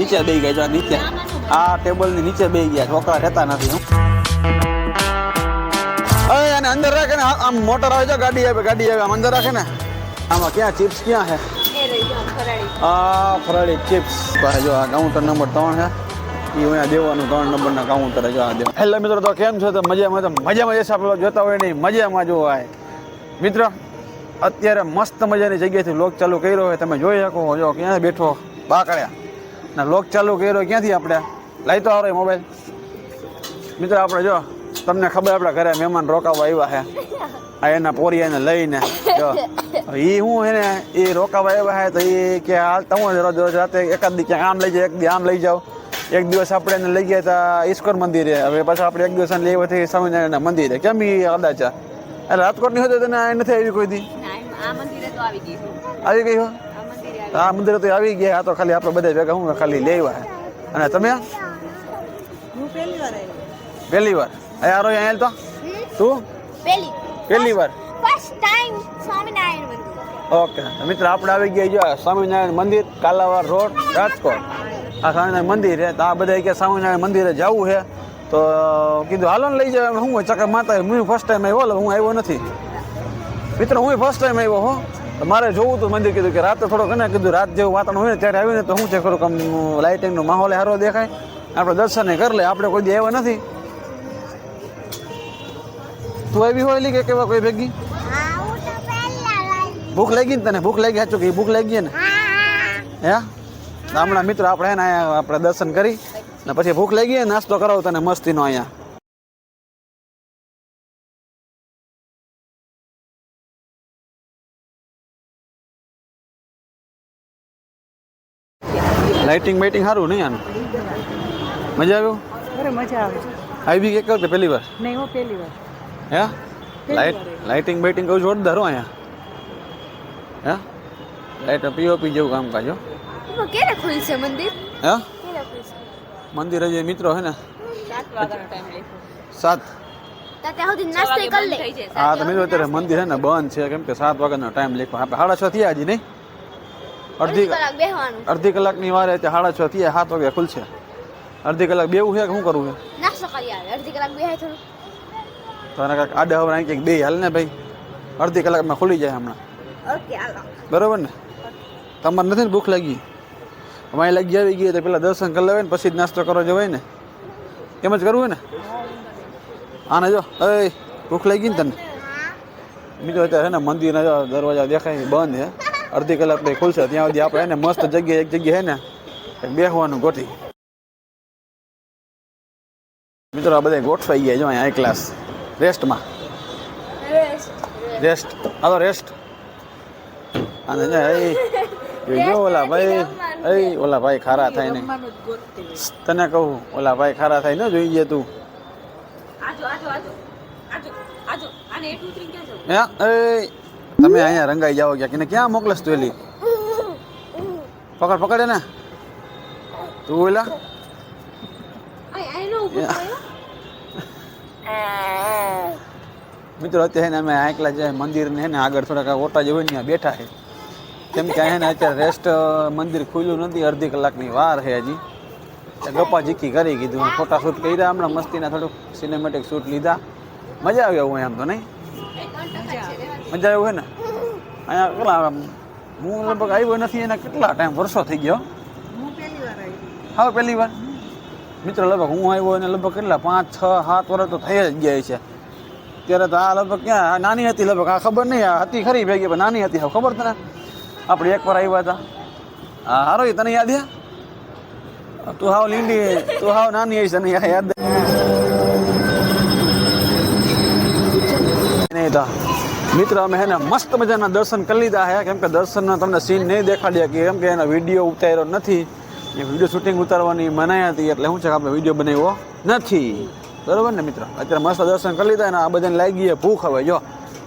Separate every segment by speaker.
Speaker 1: નીચે બેસી ગયા, જો નીચે આ ટેબલની નીચે બેસી ગયા, છોકરા રહેતા નથી. હવે અને અંદર રાખે ને, આમ મોટર આવે છે, ગાડી આવે આમ અંદર રાખે ને. આમાં ક્યાં ચિપ્સ ક્યાં છે? આ ફરાળી ચિપ્સ. જો આ કાઉન્ટર નંબર 3 છે, એ અહીંયા દેવાનું 3 નંબરના કાઉન્ટર. જો આ દેવા. હેલો મિત્રો, તો કેમ છો? તો મજામાં જશે આપણે જોતા હોય નહીં, મજામાં જો આય મિત્ર. અત્યારે મસ્ત મજાની જગ્યાએથી વ્લોગ ચાલુ કર્યો હોય, તમે જોઈ શકો. જો ક્યાં બેઠો બાકડ્યા ના વ્લોગ ચાલુ કર્યો ક્યાંથી આપણે લાઈ તો આવે મોબાઈલ. મિત્ર આપણે જો તમને ખબર આપણા ઘરે મહેમાન રોકાવા આવ્યા છે, આ એના પોરિયાને લઈને. જો એ હું એને એ રોકાવા આવ્યા છે, તો એ કે હાલ તમે રોજ રાતે એકાદ દી ક્યાંક આમ લઈ જાઓ, એક દી આમ લઈ જાઓ. એક દિવસ આપણે એને લઈ ગયા હતા ઈશ્વર મંદિરે, હવે પાછા આપણે એક દિવસ લઈ આવ્યા સ્વામિનારાયણના મંદિરે. કેમ એ કદાચ એટલે રાજકોટની હોય તો તને નથી આવી કોઈ દી? આવી ગઈ હો? આ મંદિરે તો આવી ગયા. આ તો ખાલી આપણે બધા ભેગા હું ખાલી લેવા. અને તમે? પહેલી વાર યાર અહીંયા તો તું પહેલી વાર? ઓકે મિત્ર, આપણે આવી ગયા જો સ્વામિનારાયણ મંદિર, કાલાવાડ રોડ, રાજકોટ. આ સ્વામિનારાયણ મંદિર છે. તો આ બધા કે સ્વામિનારાયણ મંદિરે જવું છે, તો કીધું હાલો ને લઈ જાવ. હું ચક્કર માતા હું ફર્સ્ટ ટાઈમ આવ્યો, હું આવ્યો નથી મિત્ર, હું ફર્સ્ટ ટાઈમ આવ્યો હો. મારે જોવું હતું મંદિર. કીધું કે રાતે થોડોક ને કીધું રાત જેવું વાતાવરણ હોય ને ત્યારે આવીને તો શું છે ખરું આમ લાઇટિંગનો માહોલ સારો દેખાય, આપણે દર્શન કરી લે. આપણે કોઈ દી આવ્યા નથી. તું આવી હોય લી કે કેવા કોઈ ભેગી? ભૂખ લાગી ને તને? ભૂખ લાગી? સાચું કે ભૂખ લાગી ને? હે હમણાં મિત્રો આપણે ને આપણે દર્શન કરી ને પછી ભૂખ લાગી, નાસ્તો કરાવો તને મસ્તીનો અહીંયા. લાઇટિંગ બાઇટિંગ સારું નહીં આનું? મજા આવ્યું?
Speaker 2: અરે મજા આવે છે.
Speaker 1: આવી કે કહો પહેલી વાર?
Speaker 2: નહીં હો, પહેલી વાર.
Speaker 1: હે લાઇટિંગ બાઇટિંગ કહું જોરદાર હો અહીંયા. હે લાઇટ પીઓપી જેવું કામકાજ હો.
Speaker 3: ક્યારે ખુલશે મંદિર?
Speaker 1: હે મંદિર હજી મિત્રો હે ને
Speaker 3: 7 વાગ્યાનો ટાઈમ લખ્યો.
Speaker 1: 7
Speaker 3: ત્યાં સુધી નાસ્તો કરી લે.
Speaker 1: હા તો મિત્રો અત્યારે મંદિર હે ને બંધ છે, કેમ કે 7 વાગ્યાનો ટાઈમ લખ્યો. આપણે 6:30 થયા હજી નહીં, અડધી કલાકની વાર. ત્યાં 6:30 થયા, 7 વાગે ખુલશે. અડધી કલાક બેવું છે કે શું કરવું છે?
Speaker 3: નાસ્તો કરી આવે, અડધી કલાક બેહાય થોડું.
Speaker 1: તો એને કાંઈક આડે હવે કંઈક બે હાલ ને ભાઈ, અડધી કલાકમાં ખુલી જાય હમણાં.
Speaker 3: ઓકે હાલો.
Speaker 1: બરોબર ને? તમારે નથી ને ભૂખ લાગી? અમારે લાગી આવી ગઈ તો પેલા દર્શન કરી લેવાય ને પછી જ નાસ્તો કરવા જવાય ને, એમ જ કરવું હોય ને? આને જો એ ભૂખ લાગી ને તને? મિત્રો અત્યારે છે ને મંદિરના જો દરવાજા દેખાય બંધ છે, અડધી કલાક પછી ખુલશે. ત્યાં સુધી આપણે એને મસ્ત જગ્યાએ એક જગ્યાએ છે ને બેસવાનું ગોઠવી. મિત્રો આ બધા ગોઠવાઈ ગયા જો અહીંયા એક ક્લાસ રેસ્ટમાં. રેસ્ટ હાલો રેસ્ટ. અને જો ઓલા ભાઈ ઓલા ભાઈ ખારા થાય ને, તને કહું ઓલા ભાઈ ખારા થાય ને જોઈ તું. તમે અહીંયા રંગાઈ જાઓ ક્યાં? ક્યાં મોકલસ તું? એલી પકડે ને તું ઓલા. મિત્રો અત્યારે અમે આંકલા જે મંદિરને ને આગળ થોડાક ઓટા જે હોય ને બેઠા છે, કેમ કે અહીંયા અત્યારે રેસ્ટ મંદિર ખુલ્યું નથી, અડધી કલાકની વાર છે હજી. ગપ્પા ઝીકી કરી કીધું, ફોટા શૂટ કર્યા હમણાં મસ્તીના, થોડુંક સિનેમેટિક શૂટ લીધા. મજા આવી આવું એમ તો નહીં? મજા આવ્યું છે ને અહીંયા? કેટલા હું લગભગ આવ્યો નથી એના કેટલા ટાઈમ, વર્ષો થઈ ગયો. હા પહેલી વાર મિત્રો. લગભગ હું આવ્યો એને લગભગ કેટલા 5, 6, 7 વર્ષ તો થઈ જ ગયા છે. ત્યારે તો આ લગભગ ક્યાં નાની હતી, લગભગ આ ખબર નહીં, આ હતી ખરી ભેગી પણ નાની હતી. હવે ખબર તને? આપણે એકવાર આવ્યા હતા. હા સારો એ તને યાદ છે? તું હાવ લીંડી, તું હાવ નાની આવી છે ને યાદ નહીં હતા. મિત્રો અમે હે ને મસ્ત મજાના દર્શન કરી લીધા છે, કેમ કે દર્શનના તમને સીન નહીં દેખાડ્યા કે કેમ કે એનો વિડીયો ઉતાર્યો નથી. એ વિડીયો શૂટિંગ ઉતારવાની મનાઈ હતી એટલે શું છે કે આપણે વિડીયો બનાવ્યો નથી. બરોબર ને મિત્રો? અત્યારે મસ્ત દર્શન કરી લીધા ને આ બધાને લાગી ગયા ભૂખ. હવે જો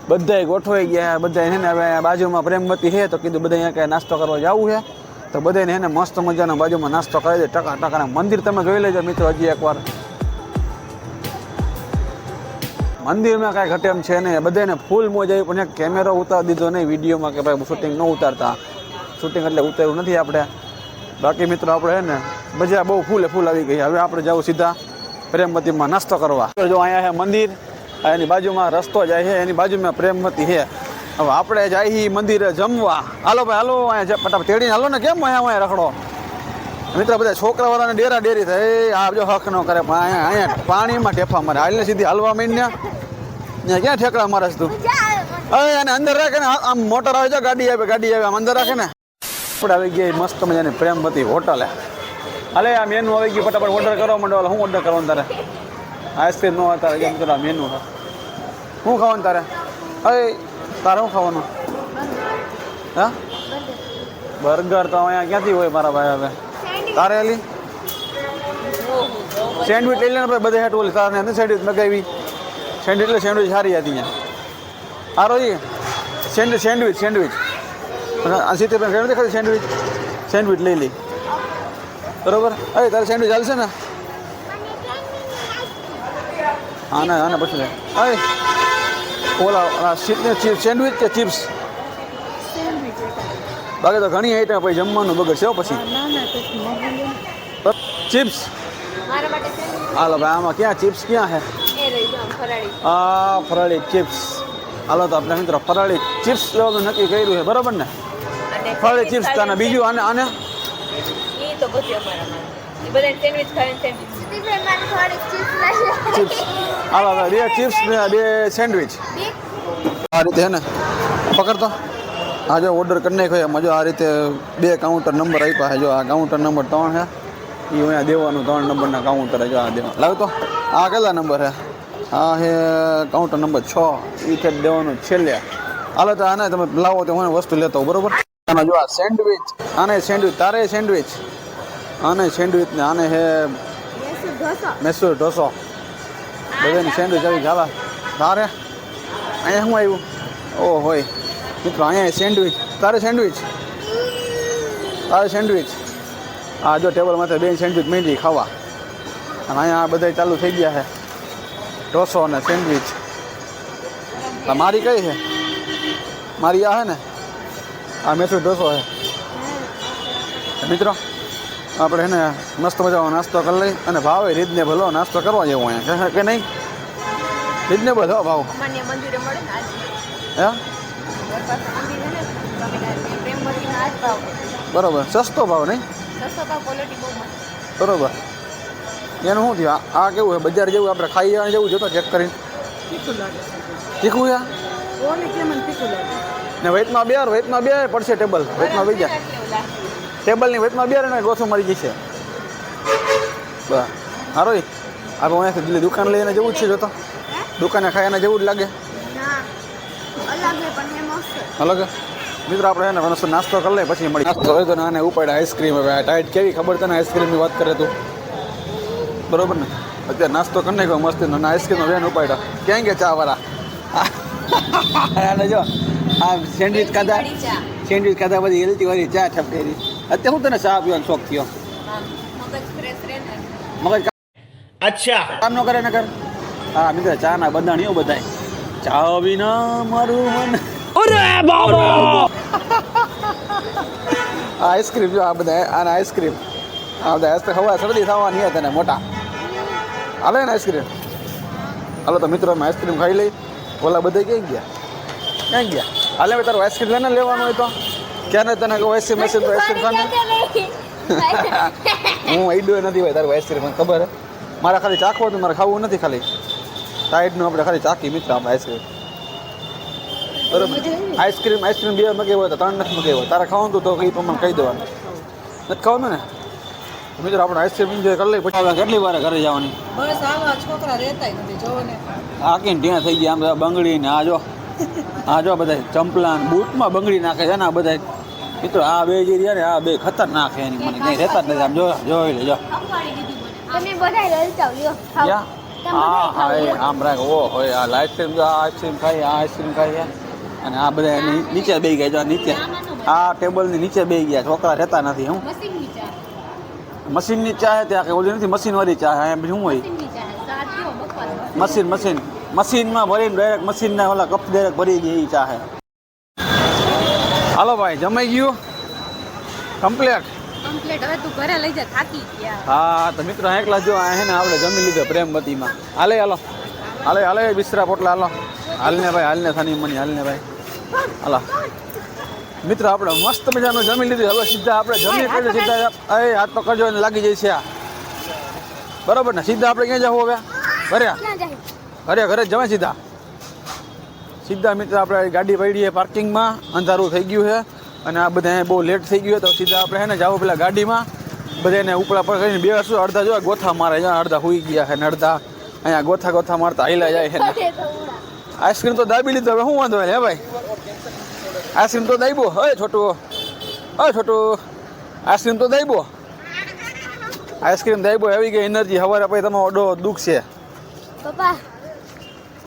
Speaker 1: બધાય ગોઠવાઈ ગયા, બધા એને હવે બાજુમાં પ્રેમવતી છે તો કીધું બધા અહીંયા કાંઈ નાસ્તો કરવા જવું છે, તો બધાને એને મસ્ત મજાના બાજુમાં નાસ્તો કરી દે. ટકા મંદિર તમે જોઈ લેજો મિત્રો હજી એકવાર. મંદિરમાં કાંઈ ઘટે એમ છે નહીં, બધાને ફૂલ મોજ આવી. પણ એક કેમેરો ઉતારી દીધો નહીં વિડીયોમાં કે ભાઈ શૂટિંગ ન ઉતારતા. શૂટિંગ એટલે ઉતાર્યું નથી આપણે. બાકી મિત્રો આપણે હે ને બજાર બહુ ફૂલ આવી ગઈ. હવે આપણે જાવ સીધા પ્રેમવતીમાં નાસ્તો કરવા. જો અહીંયા છે મંદિર, એની બાજુમાં રસ્તો જાય છે, એની બાજુમાં પ્રેમવતી છે. હવે આપણે જાય મંદિરે જમવા. હાલો ભાઈ હાલો, અહીંયા ફટાફટ તેડીને હાલો ને. કેમ અહીંયા રખડો મિત્રો? બધા છોકરાવાળાને ડેરા ડેરી થાય. આ જો હક ન કરે પણ અહીંયા પાણીમાં ઠેફા મારે. હાલને સીધી હાલવા માંડીને ત્યાં ક્યાં ઠેકડા મારે તું? હવે એને અંદર રાખે ને, આમ મોટર આવે છે, ગાડી આવે આમ અંદર રાખે ને. આપણે આવી ગયા મસ્ત મજાની પ્રેમવતી હોટલે. હાલે આ મેનુ આવી ગયું, ફટાફટ ઓર્ડર કરવા માંડો. હું ઓર્ડર કરવાનું તારે? આઈસ્ક્રીમ ન હોય તારે? કેમ તારા મેનુ છે? શું ખાવાનું તારે? હવે તારે શું ખાવાનું? હા બર્ગર તો અહીંયા ક્યાંથી હોય મારા ભાઈ? હવે તારે એલી સેન્ડવિચ લઈ લે ને ભાઈ. બધે હેઠ ઓલી તારે અંદર સેન્ડવિચ મગાવી. સેન્ડવિચ એટલે સેન્ડવિચ સારી હતી અહીંયા. સારો એ સેન્ડવિચ આ સીતેભાઈ કેમ દેખાય? સેન્ડવિચ લઈ લી બરોબર. અરે તારે સેન્ડવિચ ચાલશે ને? હા ના પછી લે. અરે ઓલા સેન્ડવિચ કે ચિપ્સ? બાકી તો ઘણી આઈટમ પછી જમવાનું બગડશે પછી. ચિપ્સ હાલો ભાઈ. આમાં ક્યાં ચિપ્સ ક્યાં છે? હા ફરાળી ચિપ્સ. હાલો તો આપણે મિત્રો ફરાળી ચિપ્સ લેવાનું નક્કી કર્યું છે બરોબર ને? ફરાળી ચિપ્સ અને બીજું આને ચિપ્સ. હાલો ભાઈ 2 ચિપ્સ ને 2 સેન્ડવિચ. આ રીતે હે ને પકડતો. હા જો ઓર્ડર કરી નાખ્યો એમાં. જો આ રીતે 2 કાઉન્ટર નંબર આપ્યા છે. જો આ કાઉન્ટર નંબર 3 છે, એ અહીંયા દેવાનું. 3 નંબરના કાઉન્ટર જો આ દેવાનું. લાવતો આ કેટલા નંબર છે? આ છે કાઉન્ટર નંબર 6. એ છે દેવાનું છેલ્લે. હાલો તો આને તમે લાવો તો હું વસ્તુ લેતો હોઉં બરોબર. આમાં જો આ સેન્ડવિચ, આને સેન્ડવિચ, તારે સેન્ડવિચ, આને સેન્ડવિચ ને આને છે મૈસૂર ઢોસો. બધાની સેન્ડવિચ આવી ખાવા. તારે અહીંયા શું આવ્યું? ઓ હોય મિત્રો અહીંયા સેન્ડવિચ. તારે સેન્ડવિચ હા જો ટેબલ માથે 2 સેન્ડવિચ માંડી ખાવા. અને અહીંયા બધા ચાલુ થઈ ગયા છે ઢોસો અને સેન્ડવિચ. મારી કઈ છે? મારી આ છે ને, આ મૈસૂર ઢોસો છે મિત્રો. આપણે એને મસ્ત મજાનો નાસ્તો કરી લઈ. અને ભાવ રીઝનેબલ હો, નાસ્તો કરવા જેવો અહીંયા કે નહીં? રીઝનેબલ હો ભાવ. હે બરોબર, સસ્તો ભાવ નહીં? બરોબર. એનું શું થયું? આ કેવું છે? બજાર જેવું આપણે ખાઈ જવાનું જેવું જોતો ચેક કરીને. તીખું છે ને? વેચમાં બે પડશે ટેબલ. વેચમાં બે જાય ટેબલની વેચમાં 2 ને ગોથું મરી જશે. બરાબર હારો. આપણે અહીંયાથી દુકાન લઈને જવું જ છે. જોતો દુકાને ખાઈને જેવું જ લાગે. અલગ મિત્રો આપણે એને મસ્ત નાસ્તો કરી લઈએ પછી મળી. નાસ્તો હોય તો આને ઉપાડે આઈસ્ક્રીમ. હવે આ ટાઈટ કેવી ખબર તને? આઈસ્ક્રીમની વાત કરે તું બરોબર ને? અત્યારે નાસ્તો કરી નાખ્યો મસ્ત. આઈસ્ક્રીમનો વેન ઉપાડ્યો. ક્યાં ગયા ચા વાળા? જો આ સેન્ડવિચ ખાધા પછી હેલ્થી વાળી ચા ઠપકેરી. અત્યારે હું તને ચા પીવાનો શોખ થયો? મગજ અચ્છા કામ ન કરે ને કર. હા મિત્રો ચા ના બંધાણીઓ બધા. ચા વિના મારું મન. આઈસ્ક્રીમ જો આ બધા. આને આઈસ્ક્રીમ આ બધા હવા શરદી થવાની તને મોટા. હાલે ને આઈસ્ક્રીમ? હાલો તો મિત્રો અમે આઈસ્ક્રીમ ખાઈ લઈ. ઓલા બધા ક્યાં ગયા? હાલે ભાઈ તારું આઈસ્ક્રીમ લઈને લેવાનું હોય તો ક્યાં ને તને કહું આઈસ્ક્રીમ ખાને. હું આઈડો નથી ભાઈ તારું આઈસ્ક્રીમ ખબર હે. મારે ખાલી ચાખવું હતું, મારે ખાવું નથી. ખાલી ટાઈટનું આપણે ખાલી ચાખી મિત્રો આપણે આઈસ્ક્રીમ બરોબર. આઈસ્ક્રીમ 2 મગાવ્યો તો 3 નથી મગાવ્યો. તારે ખાવાનું તો એ પ્રમાણે કહી દેવાનું. નથી ખાવાનું ને મિત્રો? આપણે આઈસ્ક્રીમ એન્જોય કરી લઈએ પછી કેટલી વાર ઘરે જવાની?
Speaker 2: બસ આવા છોકરા રહેતાય નથી જોવો ને.
Speaker 1: આખીને ત્યાં થઈ ગયા આમ બંગડી ને આ જો બધા ચંપલા બૂટમાં બંગડી નાખે છે ને આ બધા મિત્રો. આ 2 જે રહ્યા ને આ 2 ખતરનાક છે. એની મને કંઈ રહેતા જ નથી. આમ જોઈ લેજો. હા આમ રાખ. ઓ હોય આ આઈસ્ક્રીમ. જો આ આઈસ્ક્રીમ ખાઈ અને આ બધા નીચે બેસી ગયા. જો નીચે આ ટેબલની નીચે બેસી ગયા. છોકરા રહેતા નથી. હું મશીનની ચા છે ત્યાં કંઈ ઓલી નથી. મશીનવાળી ચા અહીંયા બીજું શું હોય? મશીનમાં ભરીને ડાયરેક્ટ મશીનના ઓલા કપ ડાયરેક્ટ ભરી દે એ ચા છે. હાલો ભાઈ જમાઈ ગયું કમ્પ્લેટ.
Speaker 3: કમ્પ્લીટ હવે તું ઘરે લઈ જા થાકી ગયા
Speaker 1: હા તો મિત્રો એકલા જો આ હે ને આપણે જમી લીધો પ્રેમવતીમાં હાલે હાલો હાલે બિસ્તરા પોટલા હાલને ભાઈ હાલને થાની મની હાલને ભાઈ હાલો મિત્રો આપણે મસ્ત મજાનું જમી લીધું હવે સીધા આપણે જમી કરીને સીધા એ હાથ પકડજો ને લાગી જાય છે આ બરોબર ને સીધા આપણે ક્યાં જવું હવે ઘરે ઘરે જવાય સીધા મિત્રો આપણે ગાડી પડી પાર્કિંગમાં અંધારું થઈ ગયું છે અને આ બધા બહુ લેટ થઈ ગયું તો સીધા આપણે હે ને જાવ પેલા ગાડીમાં બધાને ઉપલા પર કરીને બેસું અડધા જો ગોથા મારે છે અડધા હુઈ ગયા છે ને અડધા અહીંયા ગોથા મારતા હાઈલા જાય છે ને આઈસ્ક્રીમ તો દાબી લીધો હવે શું વાંધો હે ભાઈ આઈસ્ક્રીમ તો દાબ્યો હે છોટું આઈસ્ક્રીમ તો દાબ્યો આઈસ્ક્રીમ દાબ્યો આવી ગઈ એનર્જી સવારે પછી તમારો દુઃખ છે
Speaker 3: પપ્પા